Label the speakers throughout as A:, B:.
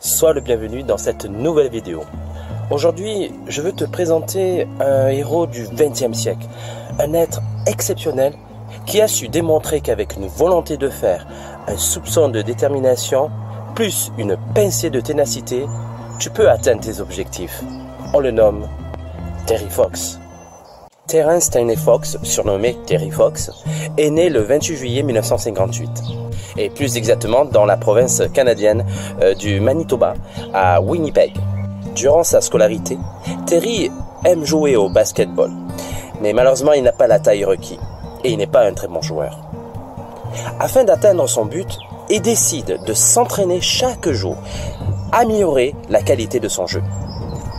A: Sois le bienvenu dans cette nouvelle vidéo. Aujourd'hui, je veux te présenter un héros du XXe siècle, un être exceptionnel qui a su démontrer qu'avec une volonté de faire, un soupçon de détermination, plus une pincée de ténacité, tu peux atteindre tes objectifs. On le nomme Terry Fox. Terence Stanley Fox, surnommé Terry Fox, est né le 28 juillet 1958, et plus exactement dans la province canadienne du Manitoba, à Winnipeg. Durant sa scolarité, Terry aime jouer au basketball, mais malheureusement il n'a pas la taille requise, et il n'est pas un très bon joueur. Afin d'atteindre son but, il décide de s'entraîner chaque jour, améliorer la qualité de son jeu.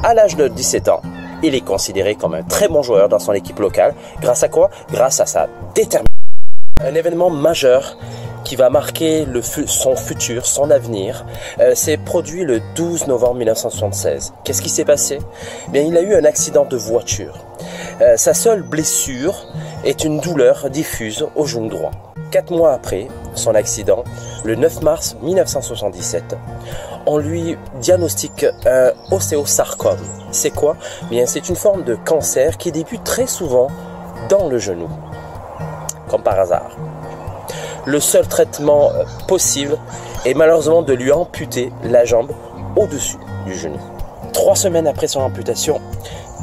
A: À l'âge de 17 ans, il est considéré comme un très bon joueur dans son équipe locale. Grâce à quoi? Grâce à sa détermination. Un événement majeur qui va marquer son futur, son avenir, s'est produit le 12 novembre 1976. Qu'est-ce qui s'est passé? Bien, il a eu un accident de voiture. Sa seule blessure est une douleur diffuse au genou droit. 4 mois après son accident, le 9 mars 1977, on lui diagnostique un ostéosarcome. C'est quoi? Bien, c'est une forme de cancer qui débute très souvent dans le genou, comme par hasard. Le seul traitement possible est malheureusement de lui amputer la jambe au-dessus du genou. 3 semaines après son amputation,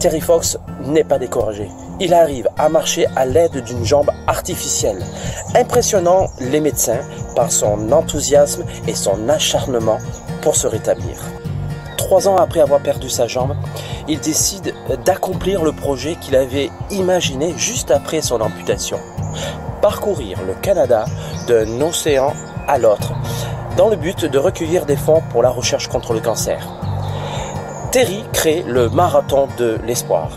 A: Terry Fox n'est pas découragé. Il arrive à marcher à l'aide d'une jambe artificielle, impressionnant les médecins par son enthousiasme et son acharnement pour se rétablir. 3 ans après avoir perdu sa jambe, il décide d'accomplir le projet qu'il avait imaginé juste après son amputation. Parcourir le Canada d'un océan à l'autre, dans le but de recueillir des fonds pour la recherche contre le cancer. Terry crée le marathon de l'espoir.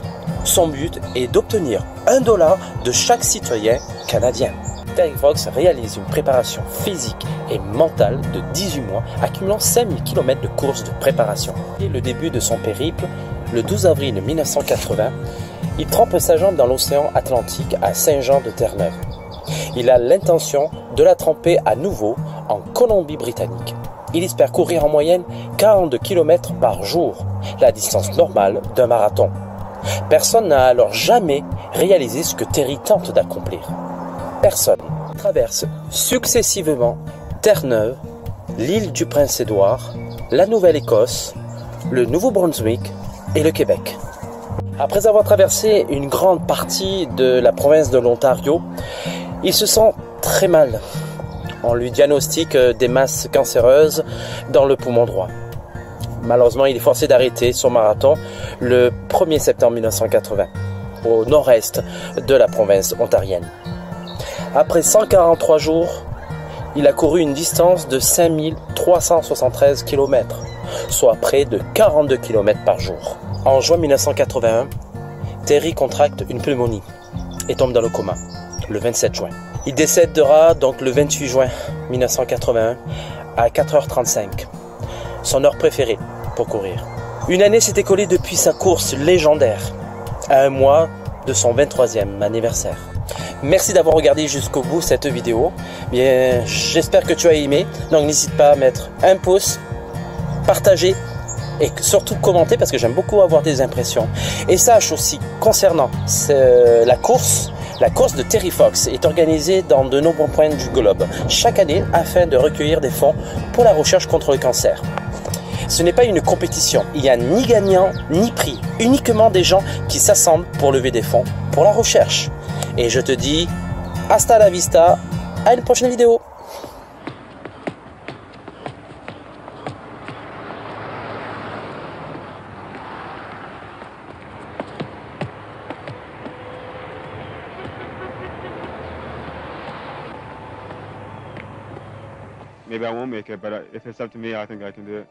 A: Son but est d'obtenir $1 de chaque citoyen canadien. Terry Fox réalise une préparation physique et mentale de 18 mois, accumulant 5000 km de courses de préparation. Et le début de son périple, le 12 avril 1980, il trempe sa jambe dans l'océan Atlantique à Saint-Jean-de-Terre-Neuve. Il a l'intention de la tremper à nouveau en Colombie-Britannique. Il espère courir en moyenne 42 km par jour, la distance normale d'un marathon. Personne n'a alors jamais réalisé ce que Terry tente d'accomplir. Personne. Il traverse successivement Terre-Neuve, l'île du Prince-Édouard, la Nouvelle-Écosse, le Nouveau-Brunswick et le Québec. Après avoir traversé une grande partie de la province de l'Ontario, il se sent très mal. On lui diagnostique des masses cancéreuses dans le poumon droit. Malheureusement, il est forcé d'arrêter son marathon le 1er septembre 1980, au nord-est de la province ontarienne. Après 143 jours, il a couru une distance de 5373 km, soit près de 42 km par jour. En juin 1981, Terry contracte une pneumonie et tombe dans le coma le 27 juin. Il décédera donc le 28 juin 1981 à 4h35, son heure préférée pour courir. Une année s'est écoulée depuis sa course légendaire, à un mois de son 23e anniversaire. Merci d'avoir regardé jusqu'au bout cette vidéo. Bien, j'espère que tu as aimé. Donc n'hésite pas à mettre un pouce, partager et surtout commenter parce que j'aime beaucoup avoir des impressions. Et sache aussi concernant la course de Terry Fox est organisée dans de nombreux points du globe chaque année afin de recueillir des fonds pour la recherche contre le cancer. Ce n'est pas une compétition, il n'y a ni gagnant ni prix, uniquement des gens qui s'assemblent pour lever des fonds pour la recherche. Et je te dis hasta la vista, à une prochaine vidéo.
B: Maybe I won't make it, but if it's up to me, I think I can do it.